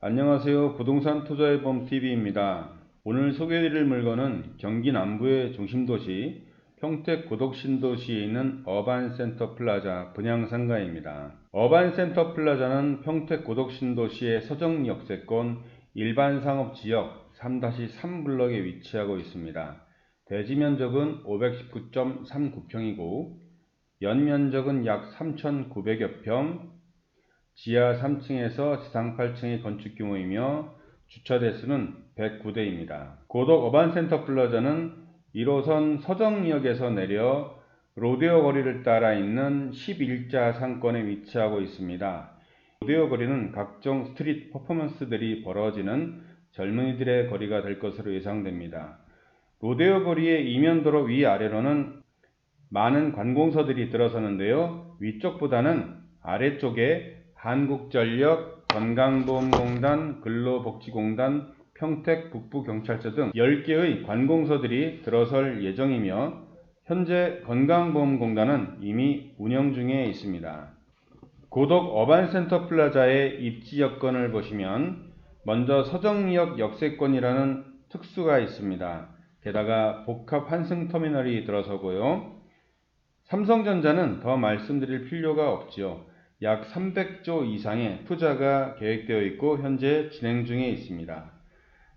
안녕하세요. 부동산 투자해봄 TV입니다. 오늘 소개해드릴 물건은 경기 남부의 중심도시 평택 고덕신도시에 있는 어반센터 플라자 분양상가입니다. 어반센터 플라자는 평택 고덕신도시의 서정역세권 일반상업지역 3-3 블럭에 위치하고 있습니다. 대지면적은 519.39평이고 연면적은 약 3,900여 평, 지하 3층에서 지상 8층의 건축 규모이며 주차 대수는 109대입니다. 고덕 어반센터 플라자는 1호선 서정역에서 내려 로데오 거리를 따라 있는 11자 상권에 위치하고 있습니다. 로데오 거리는 각종 스트릿 퍼포먼스들이 벌어지는 젊은이들의 거리가 될 것으로 예상됩니다. 로데오 거리의 이면도로 위아래로는 많은 관공서들이 들어서는데요. 위쪽보다는 아래쪽에 한국전력, 건강보험공단, 근로복지공단, 평택 북부경찰서 등 10개의 관공서들이 들어설 예정이며 현재 건강보험공단은 이미 운영 중에 있습니다. 고덕 어반센터 플라자의 입지 여건을 보시면 먼저 서정리역 역세권이라는 특수가 있습니다. 게다가 복합 환승터미널이 들어서고요. 삼성전자는 더 말씀드릴 필요가 없지요. 약 300조 이상의 투자가 계획되어 있고 현재 진행 중에 있습니다.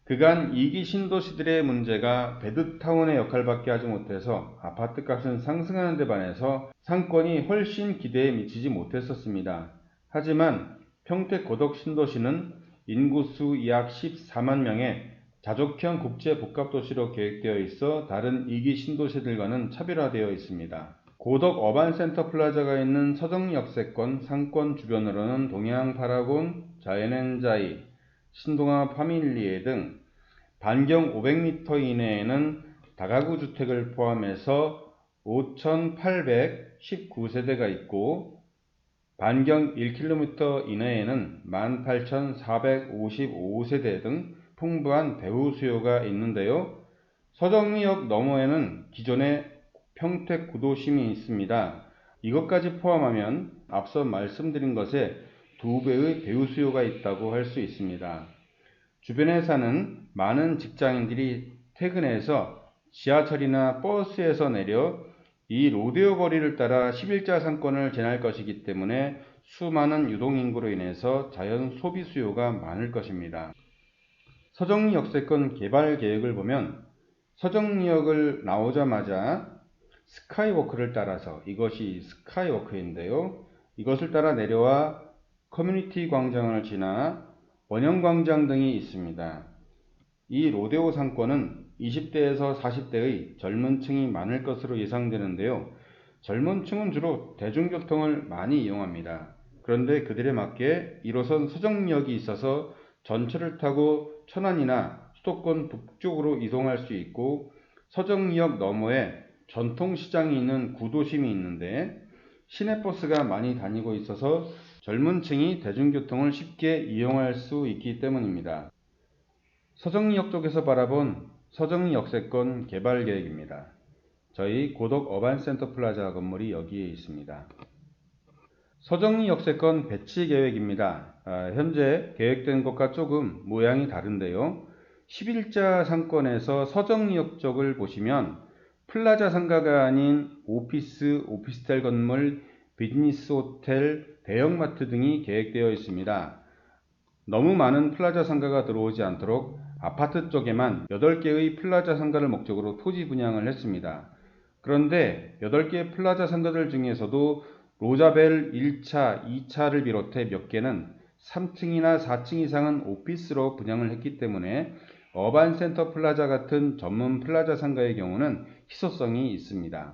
그간 2기 신도시들의 문제가 베드타운의 역할밖에 하지 못해서 아파트값은 상승하는 데 반해서 상권이 훨씬 기대에 미치지 못했었습니다. 하지만 평택 고덕 신도시는 인구수 약 14만 명의 자족형 국제 복합도시로 계획되어 있어 다른 2기 신도시들과는 차별화되어 있습니다. 고덕 어반센터 플라자가 있는 서정역세권 상권 주변으로는 동양 파라곤, 자연엔자이, 신동아 파밀리에 등 반경 500m 이내에는 다가구 주택을 포함해서 5,819세대가 있고 반경 1km 이내에는 18,455세대 등 풍부한 배후 수요가 있는데요. 서정리역 너머에는 기존의 평택 구도심이 있습니다. 이것까지 포함하면 앞서 말씀드린 것에 2배의 배후 수요가 있다고 할 수 있습니다. 주변에 사는 많은 직장인들이 퇴근해서 지하철이나 버스에서 내려 이 로데오 거리를 따라 11자 상권을 지날 것이기 때문에 수많은 유동인구로 인해서 자연 소비 수요가 많을 것입니다. 서정리 역세권 개발 계획을 보면 서정리역을 나오자마자 스카이워크를 따라서, 이것이 스카이워크인데요. 이것을 따라 내려와 커뮤니티 광장을 지나 원형광장 등이 있습니다. 이 로데오 상권은 20대에서 40대의 젊은 층이 많을 것으로 예상되는데요. 젊은 층은 주로 대중교통을 많이 이용합니다. 그런데 그들에 맞게 1호선 서정역이 있어서 전철을 타고 천안이나 수도권 북쪽으로 이동할 수 있고 서정역 너머에 전통시장이 있는 구도심이 있는데 시내버스가 많이 다니고 있어서 젊은 층이 대중교통을 쉽게 이용할 수 있기 때문입니다. 서정리역 쪽에서 바라본 서정리 역세권 개발 계획입니다. 저희 고덕 어반센터 플라자 건물이 여기에 있습니다. 서정리 역세권 배치 계획입니다. 현재 계획된 것과 조금 모양이 다른데요. 11자 상권에서 서정리역 쪽을 보시면 플라자 상가가 아닌 오피스텔 건물, 비즈니스 호텔, 대형마트 등이 계획되어 있습니다. 너무 많은 플라자 상가가 들어오지 않도록 아파트 쪽에만 8개의 플라자 상가를 목적으로 토지 분양을 했습니다. 그런데 8개 플라자 상가들 중에서도 로자벨 1차, 2차를 비롯해 몇 개는 3층이나 4층 이상은 오피스로 분양을 했기 때문에 어반센터 플라자 같은 전문 플라자 상가의 경우는 희소성이 있습니다.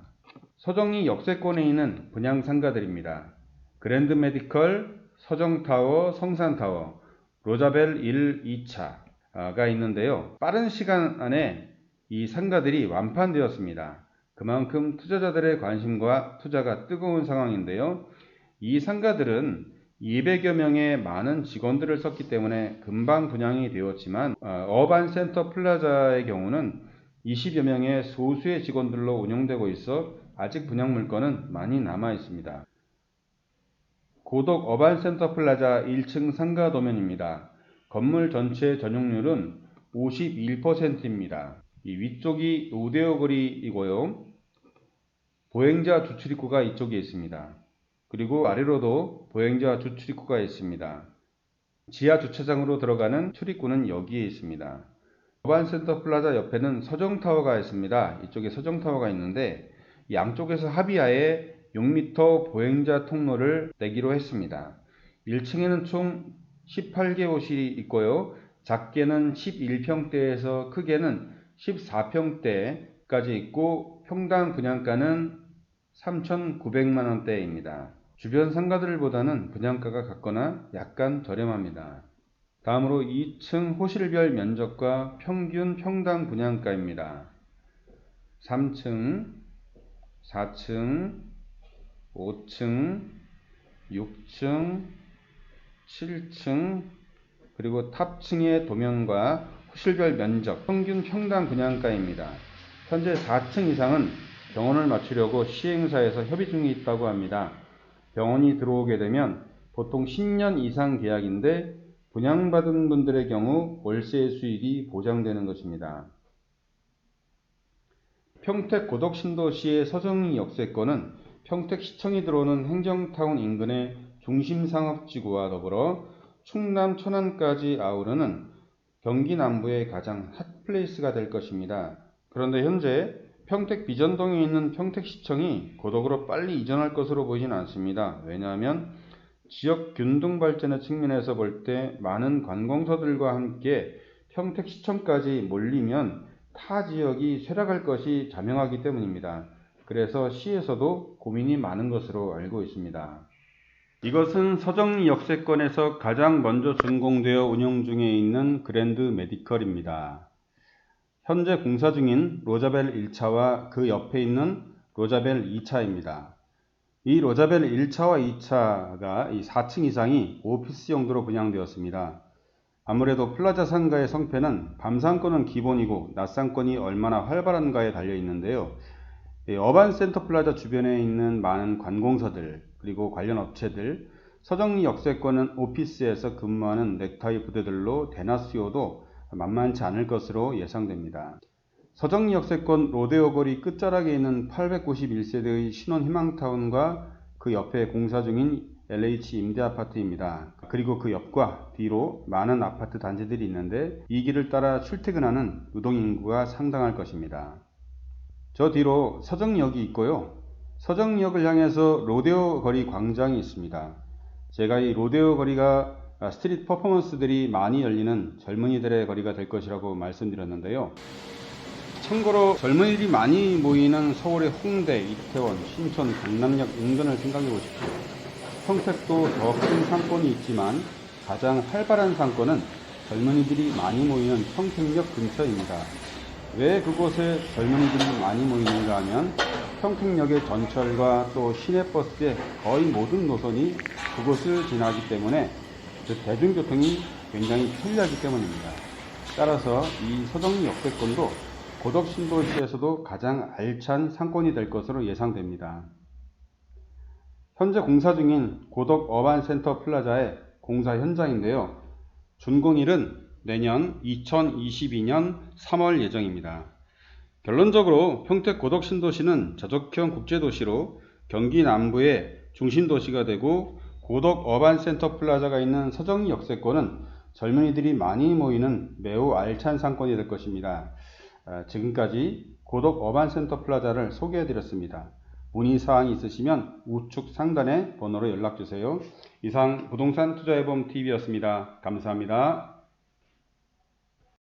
서정리 역세권에 있는 분양 상가들입니다. 그랜드 메디컬, 서정타워, 성산타워, 로자벨 1, 2차가 있는데요. 빠른 시간 안에 이 상가들이 완판되었습니다. 그만큼 투자자들의 관심과 투자가 뜨거운 상황인데요. 이 상가들은 200여 명의 많은 직원들을 썼기 때문에 금방 분양이 되었지만 어반센터 플라자의 경우는 20여 명의 소수의 직원들로 운영되고 있어 아직 분양 물건은 많이 남아 있습니다. 고덕 어반센터 플라자 1층 상가 도면입니다. 건물 전체 전용률은 51%입니다. 이 위쪽이 로데오 거리이고요. 보행자 주출입구가 이쪽에 있습니다. 그리고 아래로도 보행자 주출입구가 있습니다. 지하 주차장으로 들어가는 출입구는 여기에 있습니다. 어반센터 플라자 옆에는 서정타워가 있습니다. 이쪽에 서정타워가 있는데 양쪽에서 합의하에 6m 보행자 통로를 내기로 했습니다. 1층에는 총 18개 호실이 있고요. 작게는 11평대에서 크게는 14평대까지 있고 평당 분양가는 3,900만원대입니다. 주변 상가들보다는 분양가가 같거나 약간 저렴합니다. 다음으로 2층 호실별 면적과 평균 평당 분양가입니다. 3층, 4층, 5층, 6층, 7층, 그리고 탑층의 도면과 호실별 면적, 평균 평당 분양가입니다. 현재 4층 이상은 병원을 맞추려고 시행사에서 협의 중에 있다고 합니다. 병원이 들어오게 되면 보통 10년 이상 계약인데 분양받은 분들의 경우 월세 수익이 보장되는 것입니다. 평택 고덕신도시의 서정리 역세권은 평택시청이 들어오는 행정타운 인근의 중심상업지구와 더불어 충남 천안까지 아우르는 경기 남부의 가장 핫플레이스가 될 것입니다. 그런데 현재 평택 비전동에 있는 평택시청이 고덕으로 빨리 이전할 것으로 보이진 않습니다. 왜냐하면 지역 균등 발전의 측면에서 볼 때 많은 관공서들과 함께 평택시청까지 몰리면 타 지역이 쇠락할 것이 자명하기 때문입니다. 그래서 시에서도 고민이 많은 것으로 알고 있습니다. 이것은 서정리 역세권에서 가장 먼저 준공되어 운영 중에 있는 그랜드 메디컬입니다. 현재 공사 중인 로자벨 1차와 그 옆에 있는 로자벨 2차입니다. 이 로자벨 1차와 2차가 이 4층 이상이 오피스 용도로 분양되었습니다. 아무래도 플라자 상가의 성패는 밤상권은 기본이고 낮상권이 얼마나 활발한가에 달려 있는데요. 어반센터 플라자 주변에 있는 많은 관공서들 그리고 관련 업체들, 서정리 역세권은 오피스에서 근무하는 넥타이 부대들로 대낮 수요도 만만치 않을 것으로 예상됩니다. 서정리 역세권 로데오 거리 끝자락에 있는 891세대의 신혼 희망타운과 그 옆에 공사 중인 LH 임대아파트입니다. 그리고 그 옆과 뒤로 많은 아파트 단지들이 있는데 이 길을 따라 출퇴근하는 노동인구가 상당할 것입니다. 저 뒤로 서정리역이 있고요. 서정리역을 향해서 로데오 거리 광장이 있습니다. 제가 이 로데오 거리가 스트릿 퍼포먼스들이 많이 열리는 젊은이들의 거리가 될 것이라고 말씀드렸는데요. 참고로 젊은이들이 많이 모이는 서울의 홍대, 이태원, 신촌, 강남역 인근을 생각해 보십시오. 평택도 더 큰 상권이 있지만 가장 활발한 상권은 젊은이들이 많이 모이는 평택역 근처입니다. 왜 그곳에 젊은이들이 많이 모이는가 하면 평택역의 전철과 또 시내버스의 거의 모든 노선이 그곳을 지나기 때문에 그 대중교통이 굉장히 편리하기 때문입니다. 따라서 이 서정리 역세권도 고덕신도시에서도 가장 알찬 상권이 될 것으로 예상됩니다. 현재 공사 중인 고덕 어반센터 플라자의 공사 현장인데요. 준공일은 내년 2022년 3월 예정입니다. 결론적으로 평택 고덕신도시는 저적형 국제도시로 경기 남부의 중심도시가 되고 고덕 어반센터 플라자가 있는 서정리 역세권은 젊은이들이 많이 모이는 매우 알찬 상권이 될 것입니다. 지금까지 고덕 어반센터 플라자를 소개해 드렸습니다. 문의사항이 있으시면 우측 상단의 번호로 연락주세요. 이상 부동산 투자해봄 TV였습니다. 감사합니다.